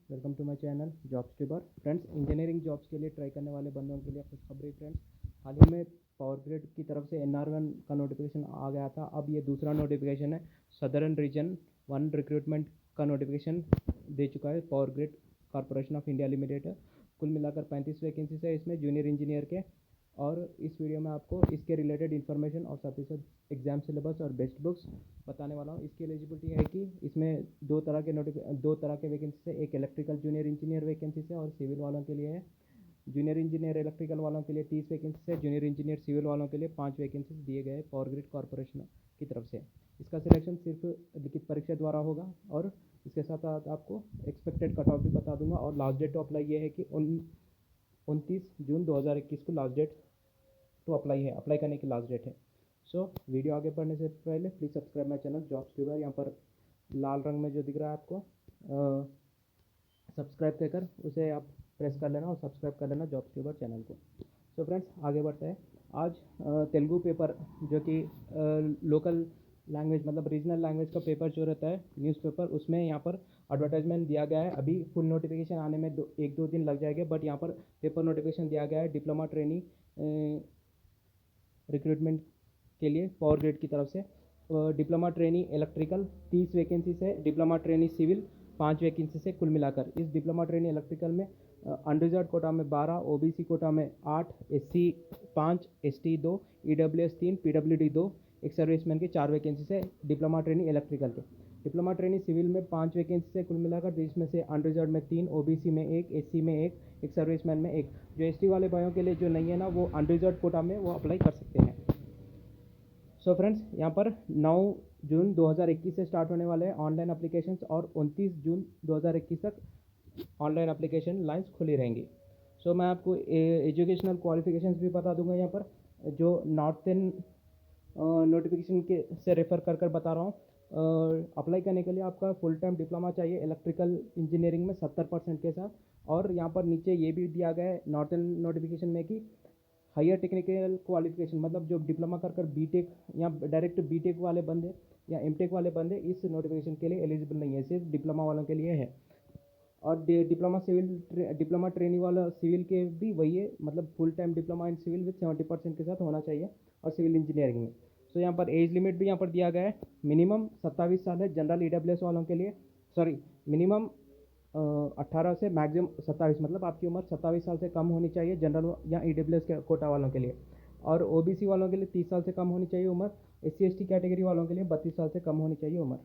Welcome to my channel jobs tuber. Friends, engineering jobs के लिए try करने वाले बंदों के लिए खुशखबरी फ्रेंड्स। हाल ही में पावर ग्रिड की तरफ से NR1 का नोटिफिकेशन आ गया था। अब ये दूसरा नोटिफिकेशन है। सदर्न रीजन 1 रिक्रूटमेंट का नोटिफिकेशन दे चुका है power grid corporation of India limited. कुल मिलाकर 35 वैकेंसीज है इसमें जूनियर इंजीनियर के। और इस वीडियो में आपको इसके रिलेटेड इन्फॉर्मेशन और साथ ही साथ एग्जाम सिलेबस और बेस्ट बुक्स बताने वाला हूँ। इसकी एलिजिबिलिटी है कि इसमें दो तरह के वैकेंसी है। एक इलेक्ट्रिकल जूनियर इंजीनियर वैकेंसी है और सिविल वालों के लिए है। जूनियर इंजीनियर इलेक्ट्रिकल वालों के लिए 30 वैकेंसी है। जूनियर इंजीनियर सिविल वालों के लिए 5 वैकेंसी दिए गए पावर ग्रिड कॉरपोरेशन की तरफ से। इसका सिलेक्शन सिर्फ लिखित परीक्षा द्वारा होगा और इसके साथ साथ आपको एक्सपेक्टेड कट ऑफ भी बता दूंगा। और लास्ट डेट टू अप्लाई ये है कि 29 जून 2021 को लास्ट डेट टू अप्लाई है। अप्लाई करने की लास्ट डेट है। सो वीडियो आगे बढ़ने से पहले please subscribe my channel jobs tuber. यहाँ पर लाल रंग में जो दिख रहा है आपको सब्सक्राइब कर उसे आप प्रेस कर लेना और सब्सक्राइब कर लेना जॉब्स ट्यूबर चैनल को। सो फ्रेंड्स, आगे बढ़ते हैं। आज तेलुगु पेपर जो कि लोकल लैंग्वेज मतलब रीजनल लैंग्वेज का पेपर जो रहता है न्यूज़पेपर, उसमें यहाँ पर एडवर्टाइजमेंट दिया गया है। अभी फुल नोटिफिकेशन आने में 1-2 दिन लग जाएंगे, बट यहाँ पर पेपर नोटिफिकेशन दिया गया है डिप्लोमा ट्रेनी रिक्रूटमेंट के लिए पावर ग्रिड की तरफ से। डिप्लोमा ट्रेनी इलेक्ट्रिकल 30 वैकेंसी से, डिप्लोमा ट्रेनी सिविल 5 वैकेंसी से कुल मिलाकर। इस डिप्लोमा ट्रेनी इलेक्ट्रिकल में अनरिजर्व कोटा में 12, OBC कोटा में 8, SC 5, ST 2, EWS 3, PWD 2, एक सर्विसमैन की 4 वैकेंसी से डिप्लोमा ट्रेनी इलेक्ट्रिकल के। डिप्लोमा ट्रेनी सिविल में 5 वैकेंसी से कुल मिलाकर, जिसमें से अनरिजर्व में 3, OBC में 1, SC में 1, एक सर्विसमैन में 1। जो ST वाले भाइयों के लिए जो नहीं है ना, वो अनरिजर्व कोटा में वो अप्लाई कर सकते हैं। सो फ्रेंड्स, यहाँ पर 9 जून 2021 से स्टार्ट होने वाले हैं ऑनलाइन अप्लीकेशंस और 29 जून 2021 तक ऑनलाइन अप्लीकेशन लाइन्स खुली रहेंगी। सो मैं आपको एजुकेशनल क्वालिफिकेशंस भी बता दूंगा यहाँ पर, जो नॉर्थन नोटिफिकेशन के से रेफ़र कर बता रहा हूँ। अप्लाई करने के लिए आपका फुल टाइम डिप्लोमा चाहिए इलेक्ट्रिकल इंजीनियरिंग में 70% के साथ। और यहाँ पर नीचे ये भी दिया गया है नॉर्थन नोटिफिकेशन में कि हायर टेक्निकल क्वालिफिकेशन मतलब जो डिप्लोमा कर बीटेक या डायरेक्ट बीटेक वाले बंदे या एमटेक वाले बंदे इस नोटिफिकेशन के लिए एलिजिबल नहीं है, सिर्फ डिप्लोमा वालों के लिए है। और डिप्लोमा ट्रेनिंग वाला सिविल के भी वही है, मतलब full time diploma in civil with 70% के साथ होना चाहिए और सिविल इंजीनियरिंग में। सो यहाँ पर एज लिमिट भी यहाँ पर दिया गया है। मिनिमम 27 साल है जनरल EWS वालों के लिए। सॉरी, मिनिमम 18 से मैक्सिमम 27, मतलब आपकी उम्र 27 साल से कम होनी चाहिए जनरल या EWS के कोटा वालों के लिए। और OBC वालों के लिए 30 साल से कम होनी चाहिए उम्र। SC ST कैटेगरी वालों के लिए 32 साल से कम होनी चाहिए उम्र।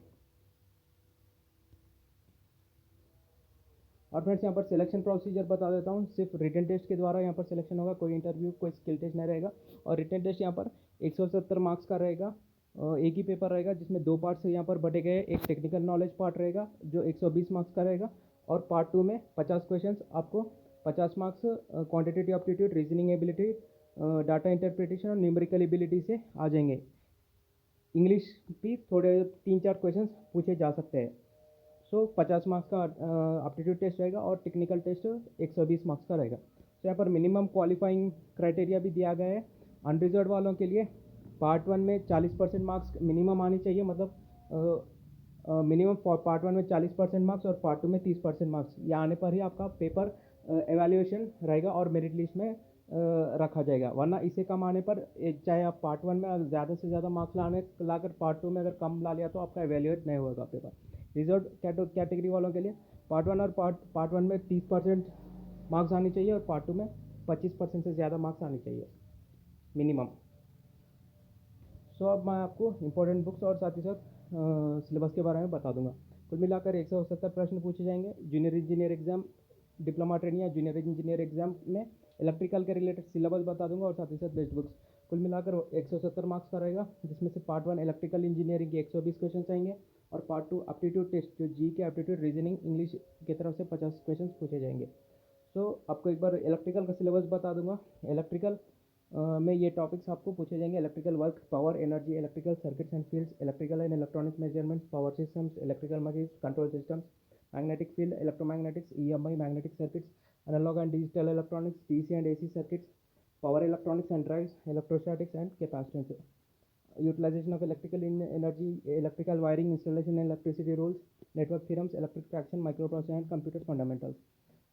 और फ्रेंड्स, यहाँ पर सिलेक्शन प्रोसीजर बता देता हूँ। सिर्फ रिटन टेस्ट के द्वारा यहाँ पर सिलेक्शन होगा, कोई इंटरव्यू कोई स्किल टेस्ट नहीं रहेगा। और रिटन टेस्ट यहाँ पर 170 मार्क्स का रहेगा। एक ही पेपर रहेगा जिसमें 2 पार्ट्स यहाँ पर बटे गए। एक टेक्निकल नॉलेज पार्ट रहेगा जो 120 मार्क्स का रहेगा, और पार्ट 2 में 50 क्वेश्चन आपको 50 marks quantitative aptitude, reasoning ability, data interpretation और न्यूमेरिकल एबिलिटी से आ जाएंगे। इंग्लिश भी थोड़े 3-4 क्वेश्चन पूछे जा सकते हैं। सो 50 मार्क्स का एप्टीट्यूड टेस्ट रहेगा और टेक्निकल टेस्ट 120 मार्क्स का रहेगा। तो यहाँ पर मिनिमम क्वालिफाइंग क्राइटेरिया भी दिया गया है अनरिजर्व वालों के लिए। पार्ट 1 में 40% मार्क्स मिनिमम आनी चाहिए, मतलब मिनिमम पार्ट 1 में 40% मार्क्स और पार्ट 2 में 30% मार्क्स। ये आने पर ही आपका पेपर एवेल्यूएशन रहेगा और मेरिट लिस्ट में रखा जाएगा। वरना इसे कम आने पर चाहे आप पार्ट 1 में ज़्यादा से ज़्यादा मार्क्स लाकर पार्ट 2 में अगर कम ला लिया तो आपका एवेल्यूएट नहीं होगा पेपर। रिजर्व कैटेगरी वालों के लिए पार्ट 1 और पार्ट 1 में 30% मार्क्स आनी चाहिए और पार्ट 2 में 25% से ज़्यादा मार्क्स आनी चाहिए मिनिमम। सो अब मैं आपको इंपॉर्टेंट बुक्स और साथ ही साथ सिलेबस के बारे में बता दूंगा। कुल मिलाकर 170 प्रश्न पूछे जाएंगे junior engineer exam, diploma training या जूनियर इंजीनियर एग्जाम में। इलेक्ट्रिकल के रिलेटेड सिलेबस बता दूंगा और साथ ही साथ बेस्ट बुक्स। कुल मिलाकर 170 मार्क्स का रहेगा, जिसमें से पार्ट 1 इलेक्ट्रिकल इंजीनियरिंग के 120 क्वेश्चन आएंगे और पार्ट 2 एप्टीट्यूड टेस्ट जो जी के एप्टीट्यूड, रीजनिंग, इंग्लिश की तरफ से 50 क्वेश्चन पूछे जाएंगे। सो आपको एक बार इलेक्ट्रिकल का सिलेबस बता दूंगा। इलेक्ट्रिकल में ये टॉपिक्स आपको पूछे जाएंगे: electrical work, power, energy, electrical circuits and fields, electrical and electronic measurements, power systems, electrical machines, control systems, magnetic field, electromagnetics, EMI, magnetic circuits, analog and digital electronics, DC and AC circuits, power electronics and drives, electrostatics and capacitance. utilization of electrical energy, electrical wiring, installation and electricity rules, network theorems, electric traction, microprocessor and computer fundamentals।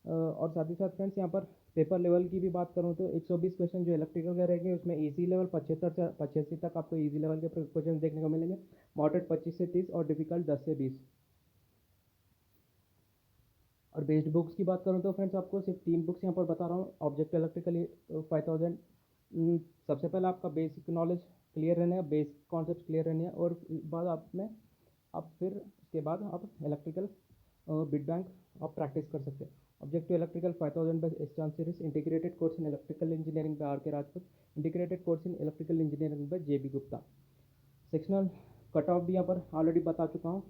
और साथ ही साथ friends यहाँ पर paper level की भी बात करूँ तो 120 क्वेश्चन जो इलेक्ट्रिकल के रहेंगे उसमें इजी लेवल 75 से 85 तक आपको इजी लेवल के क्वेश्चन देखने को मिलेंगे, मॉडरेट 25 से 30 और डिफिकल्ट 10 से 20। और बेस्ड बुक्स की बात करूँ तो फ्रेंड्स आपको सिर्फ 3 बुक्स यहाँ पर बता रहा हूँ। ऑब्जेक्ट इलेक्ट्रिकल 5000, सबसे पहले आपका बेसिक नॉलेज क्लियर रहना है, बेसिक कॉन्सेप्ट क्लियर रहने हैं, और बाद आप फिर उसके बाद आप इलेक्ट्रिकल बिट बैंक आप प्रैक्टिस कर सकते हैं। Objective electrical 5000 by S series, integrated course in electrical engineering bye RK Rajput, integrated course in electrical engineering bye JB Gupta. Sectional cut off भी यहाँ पर ऑलरेडी बता चुका हूँ।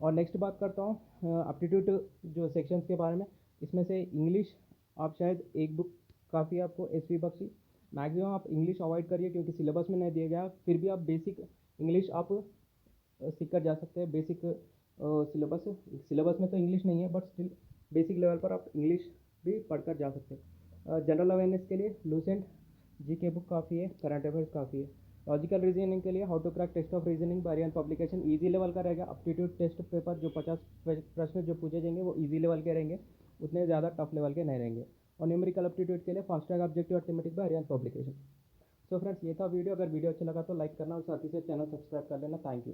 और नेक्स्ट बात करता हूँ एप्टीट्यूड जो सेक्शंस के बारे में। इसमें से इंग्लिश आप शायद एक बुक काफ़ी है आपको, SV बख्शी। मैक्सिमम आप इंग्लिश अवॉइड करिए क्योंकि सिलेबस में नहीं दिया गया, फिर भी आप बेसिक इंग्लिश आप सीख कर जा सकते हैं। बेसिक सिलेबस में तो इंग्लिश नहीं है, बट स्टिल बेसिक लेवल पर आप इंग्लिश भी पढ़कर जा सकते हैं। जनरल अवेयरनेस के लिए लूसेंट GK बुक काफ़ी है, करंट अफेयर्स काफ़ी है। लॉजिकल रीजनिंग के लिए how to crack test of reasoning by Aryan publication, easy level का रहेगा। एप्टीट्यूड टेस्ट पेपर जो 50 प्रश्न जो पूछे जाएंगे वो इजी लेवल के रहेंगे, उतने ज़्यादा टफ लेवल के नहीं रहेंगे। और न्यूमेरिकल एप्टीट्यूड के लिए fast track objective arithmetic by Aryan publication. So friends ये था वीडियो। अगर वीडियो अच्छा लगा तो लाइक करना और साथ ही साथ चैनल सब्सक्राइब कर लेना। Thank you.